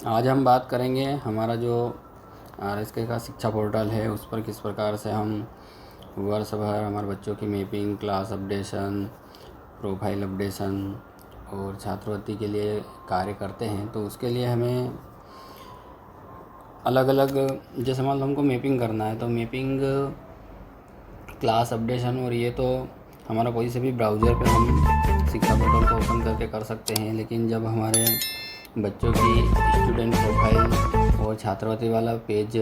आज हम बात करेंगे हमारा जो आरएसके का शिक्षा पोर्टल है उस पर किस प्रकार से हम वर्ष भर हमारे बच्चों की mapping, class updation, profile updation और छात्रवृत्ति के लिए कार्य करते हैं। तो उसके लिए हमें अलग अलग, जैसे मान लो हमको मैपिंग करना है तो मैपिंग, क्लास अपडेशन और ये तो हमारा कोई से भी ब्राउज़र पे हम शिक्षा पोर्टल को ओपन करके कर सकते हैं। लेकिन जब हमारे बच्चों की स्टूडेंट प्रोफाइल और छात्रवृत्ति वाला पेज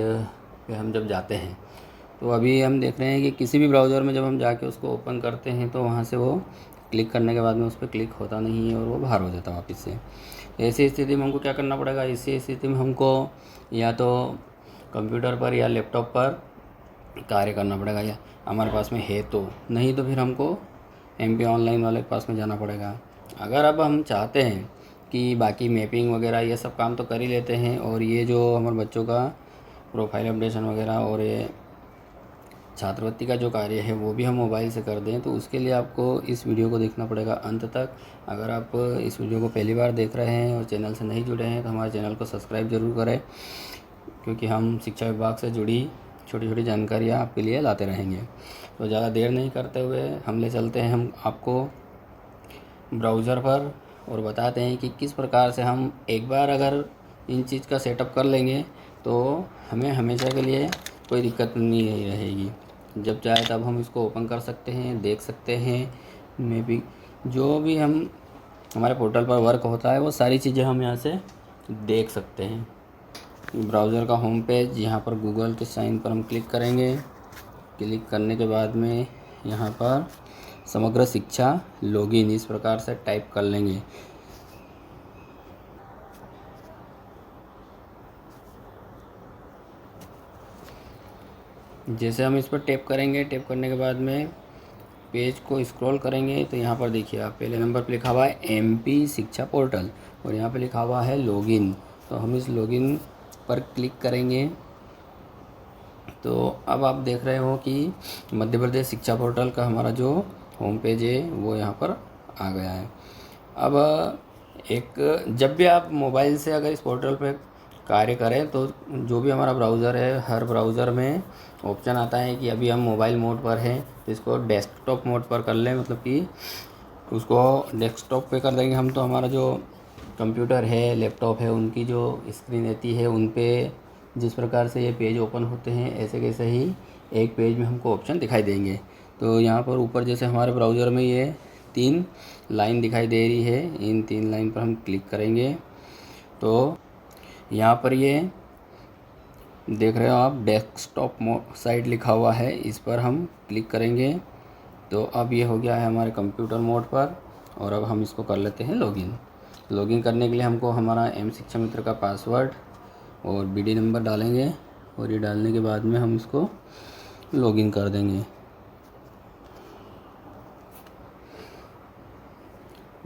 पे हम जब जाते हैं तो अभी हम देख रहे हैं कि किसी भी ब्राउज़र में जब हम जाके उसको ओपन करते हैं तो वहाँ से वो क्लिक करने के बाद में उस पर क्लिक होता नहीं है और वो बाहर हो जाता है वापस से। ऐसी स्थिति में हमको क्या करना पड़ेगा? इसी स्थिति में हमको या तो कंप्यूटर पर या लैपटॉप पर कार्य करना पड़ेगा, या हमारे पास में है तो, नहीं तो फिर हमको MP ऑनलाइन वाले के पास में जाना पड़ेगा। अगर अब हम चाहते हैं कि बाकी मैपिंग वगैरह ये सब काम तो कर ही लेते हैं और ये जो हमारे बच्चों का प्रोफाइल अपडेशन वगैरह और ये छात्रवृत्ति का जो कार्य है वो भी हम मोबाइल से कर दें, तो उसके लिए आपको इस वीडियो को देखना पड़ेगा अंत तक। अगर आप इस वीडियो को पहली बार देख रहे हैं और चैनल से नहीं जुड़े हैं तो हमारे चैनल को सब्सक्राइब ज़रूर करें, क्योंकि हम शिक्षा विभाग से जुड़ी छोटी छोटी जानकारियाँ आपके लिए लाते रहेंगे। तो ज़्यादा देर नहीं करते हुए हम ले चलते हैं हम आपको ब्राउज़र पर और बताते हैं कि किस प्रकार से हम एक बार अगर इन चीज़ का सेटअप कर लेंगे तो हमें हमेशा के लिए कोई दिक्कत नहीं रहेगी। जब चाहे तब हम इसको ओपन कर सकते हैं, देख सकते हैं। में भी जो भी हम हमारे पोर्टल पर वर्क होता है वो सारी चीज़ें हम यहाँ से देख सकते हैं। ब्राउज़र का होम पेज, यहाँ पर गूगल के साइन पर हम क्लिक करेंगे। क्लिक करने के बाद में यहाँ पर समग्र शिक्षा लॉगिन इस प्रकार से टाइप कर लेंगे। जैसे हम इस पर टैप करेंगे, टैप करने के बाद में पेज को स्क्रॉल करेंगे तो यहाँ पर देखिए आप पहले नंबर पर लिखा हुआ है MP शिक्षा पोर्टल और यहाँ पे लिखा हुआ है लॉगिन। तो हम इस लॉगिन पर क्लिक करेंगे तो अब आप देख रहे हो कि मध्य प्रदेश शिक्षा पोर्टल का हमारा जो होम पेज है वो यहाँ पर आ गया है। अब जब भी आप मोबाइल से अगर इस पोर्टल पे कार्य करें तो जो भी हमारा ब्राउज़र है, हर ब्राउज़र में ऑप्शन आता है कि अभी हम मोबाइल मोड पर हैं तो इसको डेस्कटॉप मोड पर कर लें, मतलब कि उसको डेस्कटॉप पे कर देंगे हम तो हमारा जो कंप्यूटर है, लैपटॉप है, उनकी जो स्क्रीन रहती है उन पे जिस प्रकार से ये पेज ओपन होते हैं ऐसे कैसे ही एक पेज में हमको ऑप्शन दिखाई देंगे। तो यहाँ पर ऊपर जैसे हमारे ब्राउज़र में ये 3 लाइन दिखाई दे रही है, इन 3 लाइन पर हम क्लिक करेंगे तो यहाँ पर ये देख रहे हो आप डेस्कटॉप साइट लिखा हुआ है, इस पर हम क्लिक करेंगे तो अब ये हो गया है हमारे कंप्यूटर मोड पर। और अब हम इसको कर लेते हैं लॉगिन। लॉगिन करने के लिए हमको हमारा M शिक्षा मित्र का पासवर्ड और BD नंबर डालेंगे और ये डालने के बाद में हम इसको लॉगिन कर देंगे।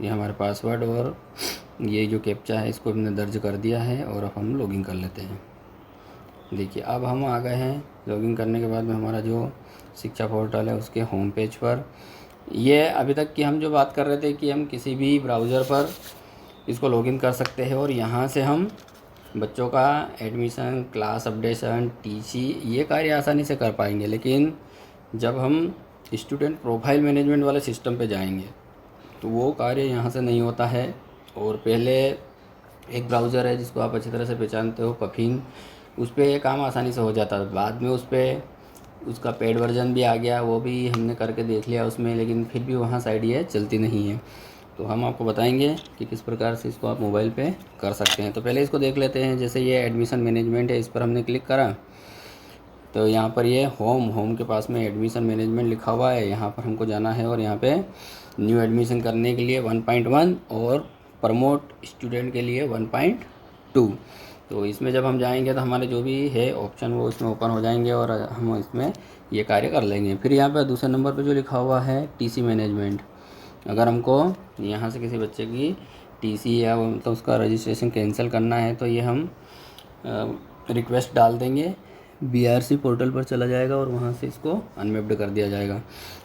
ये हमारे पासवर्ड और ये जो कैप्चा है इसको हमने दर्ज कर दिया है और अब हम लॉगिन कर लेते हैं। देखिए अब हम आ गए हैं। लॉगिन करने के बाद में हमारा जो शिक्षा पोर्टल है उसके होम पेज पर, ये अभी तक की हम जो बात कर रहे थे कि हम किसी भी ब्राउज़र पर इसको लॉगिन कर सकते हैं और यहाँ से हम बच्चों का एडमिशन, क्लास अपडेशन, TC ये कार्य आसानी से कर पाएंगे। लेकिन जब हम स्टूडेंट प्रोफाइल मैनेजमेंट वाले सिस्टम पे जाएंगे तो वो कार्य यहाँ से नहीं होता है। और पहले एक ब्राउज़र है जिसको आप अच्छी तरह से पहचानते हो, पफिन, उस पर ये काम आसानी से हो जाता है। बाद में उस पर उसका पेड वर्जन भी आ गया, वो भी हमने करके देख लिया उसमें, लेकिन फिर भी वहाँ साइड ये चलती नहीं है। तो हम आपको बताएंगे कि किस प्रकार से इसको आप मोबाइल पे कर सकते हैं। तो पहले इसको देख लेते हैं। जैसे ये एडमिशन मैनेजमेंट है, इस पर हमने क्लिक करा तो यहाँ पर ये होम के पास में एडमिशन मैनेजमेंट लिखा हुआ है, यहाँ पर हमको जाना है और यहाँ पे न्यू एडमिशन करने के लिए 1.1 और प्रमोट स्टूडेंट के लिए 1.2। तो इसमें जब हम जाएंगे तो हमारे जो भी है ऑप्शन वो इसमें ओपन हो जाएंगे और हम इसमें ये कार्य कर लेंगे। फिर यहाँ पर दूसरे नंबर पर जो लिखा हुआ है TC मैनेजमेंट, अगर हमको यहाँ से किसी बच्चे की TC या मतलब उसका रजिस्ट्रेशन कैंसिल करना है तो ये हम रिक्वेस्ट डाल देंगे, BRC पोर्टल पर चला जाएगा और वहाँ से इसको अनमेप्ड कर दिया जाएगा।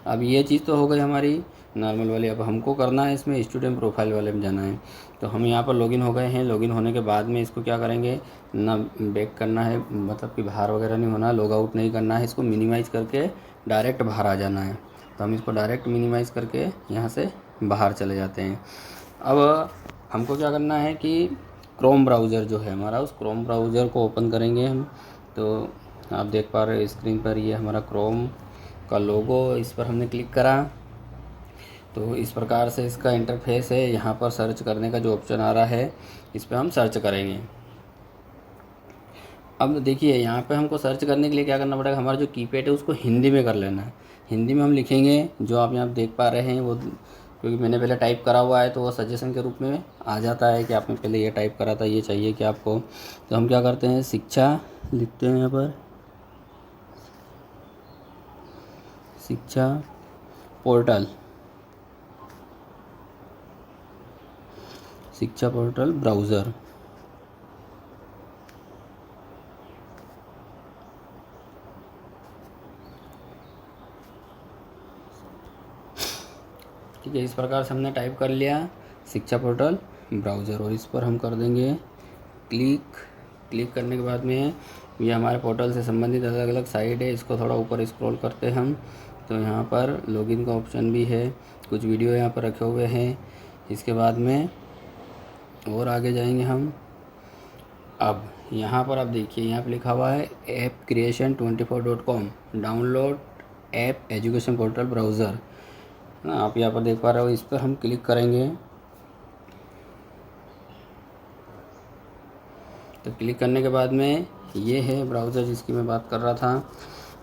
अब ये चीज़ तो हो गई हमारी नॉर्मल वाली। अब हमको करना है इसमें स्टूडेंट प्रोफाइल वाले में जाना है। तो हम यहाँ पर लॉगिन हो गए हैं। लॉगिन होने के बाद में इसको क्या करेंगे, ना बैक करना है, मतलब कि बाहर वगैरह नहीं होना, लॉग आउट नहीं करना है, इसको मिनिमाइज़ करके डायरेक्ट बाहर आ जाना है। तो हम इसको डायरेक्ट मिनिमाइज़ करके यहाँ से बाहर चले जाते हैं। अब हमको क्या करना है कि क्रोम ब्राउज़र जो है हमारा, उस क्रोम ब्राउज़र को ओपन करेंगे हम। तो आप देख पा रहे हो स्क्रीन पर ये हमारा क्रोम का लोगो, इस पर हमने क्लिक करा तो इस प्रकार से इसका इंटरफेस है। यहाँ पर सर्च करने का जो ऑप्शन आ रहा है, इस पर हम सर्च करेंगे। अब देखिए यहाँ पे हमको सर्च करने के लिए क्या करना पड़ेगा, हमारा जो कीपैड है उसको हिंदी में कर लेना है। हिंदी में हम लिखेंगे, जो आप यहाँ देख पा रहे हैं वो, क्योंकि मैंने पहले टाइप करा हुआ है तो वो सजेशन के रूप में आ जाता है कि आपने पहले ये टाइप करा था, ये चाहिए कि आपको। तो हम क्या करते हैं, शिक्षा लिखते हैं यहाँ पर, शिक्षा पोर्टल, शिक्षा पोर्टल ब्राउज़र। ठीक है, इस प्रकार से हमने टाइप कर लिया शिक्षा पोर्टल ब्राउज़र, और इस पर हम कर देंगे क्लिक। क्लिक करने के बाद में ये हमारे पोर्टल से संबंधित अलग अलग साइट है, इसको थोड़ा ऊपर स्क्रॉल करते हैं हम। तो यहाँ पर लॉगिन का ऑप्शन भी है, कुछ वीडियो यहाँ पर रखे हुए हैं। इसके बाद में और आगे जाएंगे हम। अब यहाँ पर आप देखिए, यहाँ पर लिखा हुआ है appcreation24.com download app education portal browser ना, आप यहाँ पर देख पा रहे हो। इस पर हम क्लिक करेंगे। तो क्लिक करने के बाद में ये है ब्राउज़र जिसकी मैं बात कर रहा था,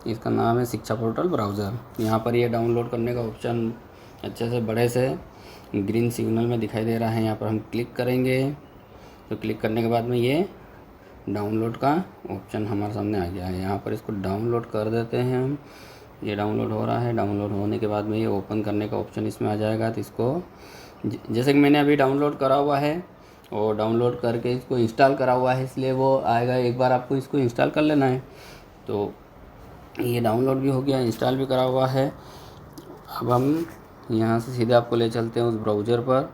इसका नाम है शिक्षा पोर्टल ब्राउज़र। यहाँ पर ये डाउनलोड करने का ऑप्शन अच्छे से बड़े से ग्रीन सिग्नल में दिखाई दे रहा है। यहाँ पर हम क्लिक करेंगे। तो क्लिक करने के बाद में ये डाउनलोड का ऑप्शन हमारे सामने आ गया है। यहाँ पर इसको डाउनलोड कर देते हैं हम। ये डाउनलोड हो रहा है। डाउनलोड होने के बाद में ये ओपन करने का ऑप्शन इसमें आ जाएगा। तो इसको जैसे कि मैंने अभी डाउनलोड करा हुआ है और डाउनलोड करके इसको इंस्टॉल करा हुआ है, इसलिए वो आएगा। एक बार आपको इसको इंस्टॉल कर लेना है। तो ये डाउनलोड भी हो गया, इंस्टॉल भी करा हुआ है। अब हम यहाँ से सीधे आपको ले चलते हैं उस ब्राउज़र पर।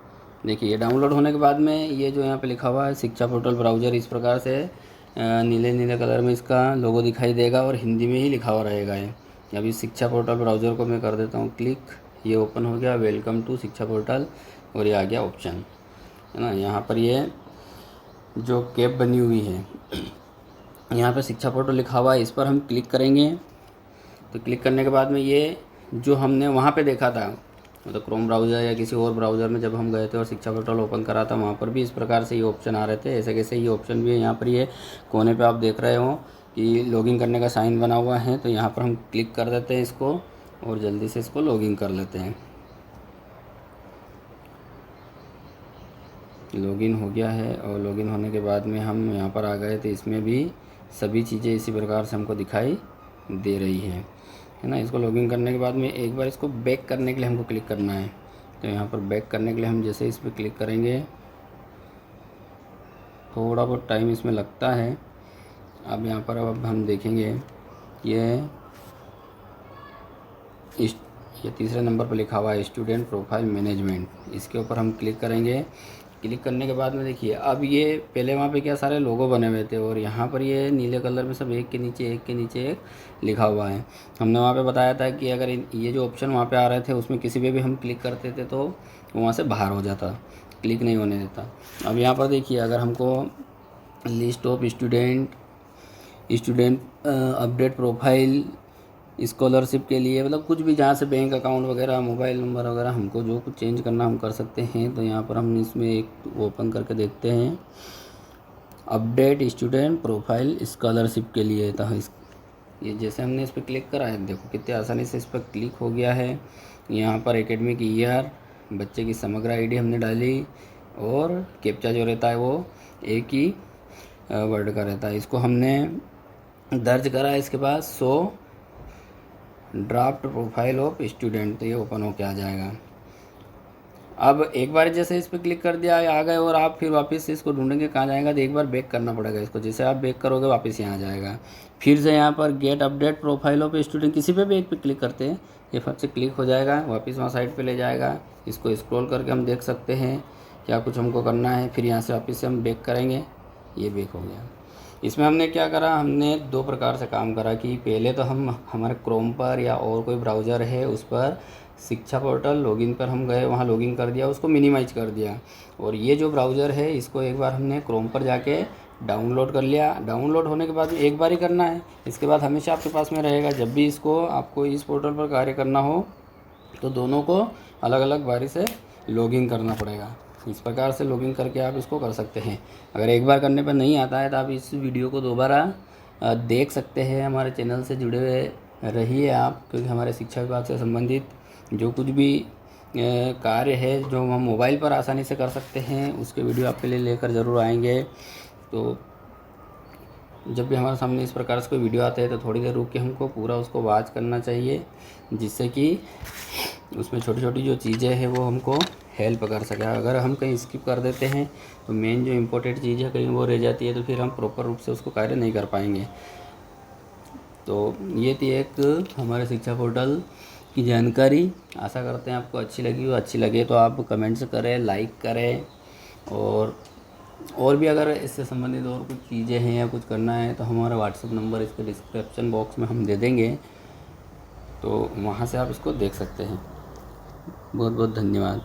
देखिए ये डाउनलोड होने के बाद में ये जो यहाँ पे लिखा हुआ है शिक्षा पोर्टल ब्राउज़र, इस प्रकार से नीले नीले कलर में इसका लोगो दिखाई देगा और हिंदी में ही लिखा हुआ रहेगा ये। अभी शिक्षा पोर्टल ब्राउज़र को मैं कर देता हूँ क्लिक। ये ओपन हो गया, वेलकम टू शिक्षा पोर्टल, और ये आ गया ऑप्शन, है ना। यहाँ पर ये जो कैप बनी हुई है, यहाँ पर शिक्षा पोर्टल लिखा हुआ है, इस पर हम क्लिक करेंगे। तो क्लिक करने के बाद में ये जो हमने वहाँ पे देखा था, मतलब क्रोम ब्राउज़र या किसी और ब्राउज़र में जब हम गए थे और शिक्षा पोर्टल ओपन करा था, वहाँ पर भी इस प्रकार से ये ऑप्शन आ रहे थे। ऐसे कैसे ये ऑप्शन भी है। यहाँ पर ये कोने पे आप देख रहे हो कि लॉगिन करने का साइन बना हुआ है। तो यहाँ पर हम क्लिक कर देते हैं इसको और जल्दी से इसको लॉगिन कर लेते हैं। लॉगिन हो गया है और लॉगिन होने के बाद में हम यहाँ पर आ गए। तो इसमें भी सभी चीज़ें इसी प्रकार से हमको दिखाई दे रही है ना। इसको लॉगिन करने के बाद में एक बार इसको बैक करने के लिए हमको क्लिक करना है। तो यहाँ पर बैक करने के लिए हम जैसे इस पर क्लिक करेंगे, थोड़ा बहुत टाइम इसमें लगता है। अब यहाँ पर अब हम देखेंगे ये तीसरे नंबर पर लिखा हुआ है स्टूडेंट प्रोफाइल मैनेजमेंट, इसके ऊपर हम क्लिक करेंगे। क्लिक करने के बाद में देखिए अब ये पहले वहाँ पे क्या सारे लोगो बने हुए थे और यहाँ पर ये नीले कलर में सब एक के नीचे एक लिखा हुआ है। हमने वहाँ पे बताया था कि अगर ये जो ऑप्शन वहाँ पे आ रहे थे उसमें किसी पे भी हम क्लिक करते थे तो वहाँ से बाहर हो जाता, क्लिक नहीं होने देता। अब यहाँ पर देखिए अगर हमको list of student update profile scholarship के लिए, मतलब कुछ भी जहाँ से बैंक अकाउंट वगैरह, मोबाइल नंबर वगैरह हमको जो कुछ चेंज करना हम कर सकते हैं। तो यहाँ पर हम इसमें एक ओपन करके देखते हैं, अपडेट स्टूडेंट प्रोफाइल स्कॉलरशिप के लिए था। ये जैसे हमने इस पर क्लिक करा है, देखो कितने आसानी से इस पर क्लिक हो गया है। यहाँ पर एकेडमिक ईयर, बच्चे की समग्र आईडी हमने डाली और कैप्चा जो रहता है वो एक ही वर्ड का रहता है। इसको हमने दर्ज करा। इसके बाद show draft profile of student, तो ये ओपन होके आ जाएगा। अब एक बार जैसे इस पर क्लिक कर दिया आ गए और आप फिर वापस से इसको ढूंढेंगे कहाँ जाएगा, तो एक बार बैक करना पड़ेगा इसको। जैसे आप बैक करोगे वापस यहाँ आ जाएगा। फिर से यहाँ पर gate update profile of student, किसी पे भी एक पे क्लिक करते हैं ये फट से क्लिक हो जाएगा, वापस वहाँ साइड पे ले जाएगा। इसको स्क्रॉल करके हम देख सकते हैं क्या कुछ हमको करना है। फिर यहाँ से वापस से हम बैक करेंगे, ये बैक हो गया। इसमें हमने क्या करा, हमने दो प्रकार से काम करा कि पहले तो हम हमारे क्रोम पर या और कोई ब्राउज़र है उस पर शिक्षा पोर्टल लॉगिन पर हम गए, वहाँ लॉगिन कर दिया, उसको मिनिमाइज़ कर दिया। और ये जो ब्राउज़र है इसको एक बार हमने क्रोम पर जाके डाउनलोड कर लिया। डाउनलोड होने के बाद एक बार ही करना है, इसके बाद हमेशा आपके पास में रहेगा। जब भी इसको आपको इस पोर्टल पर कार्य करना हो तो दोनों को अलग अलग बारी से लॉगिन करना पड़ेगा। इस प्रकार से लॉगिन करके आप इसको कर सकते हैं। अगर एक बार करने पर नहीं आता है तो आप इस वीडियो को दोबारा देख सकते हैं। हमारे चैनल से जुड़े हुए रहिए आप, क्योंकि हमारे शिक्षा विभाग से संबंधित जो कुछ भी कार्य है जो हम मोबाइल पर आसानी से कर सकते हैं उसके वीडियो आपके लिए लेकर ज़रूर आएंगे। तो जब भी हमारे सामने इस प्रकार से कोई वीडियो आता है तो थोड़ी देर रुक के हमको पूरा उसको वॉच करना चाहिए, जिससे कि उसमें छोटी छोटी जो चीज़ें हैं वो हमको हेल्प कर सके। अगर हम कहीं स्किप कर देते हैं तो मेन जो इम्पोर्टेंट चीज़ है कहीं वो रह जाती है, तो फिर हम प्रॉपर रूप से उसको कार्य नहीं कर पाएंगे। तो ये थी एक हमारे शिक्षा पोर्टल की जानकारी। आशा करते हैं आपको अच्छी लगी हो। अच्छी लगे तो आप कमेंट्स करें, लाइक करें, और भी अगर इससे संबंधित और कुछ चीज़ें हैं या कुछ करना है तो हमारा व्हाट्सएप नंबर इसके डिस्क्रिप्शन बॉक्स में हम दे देंगे, तो वहाँ से आप इसको देख सकते हैं। बहुत बहुत धन्यवाद।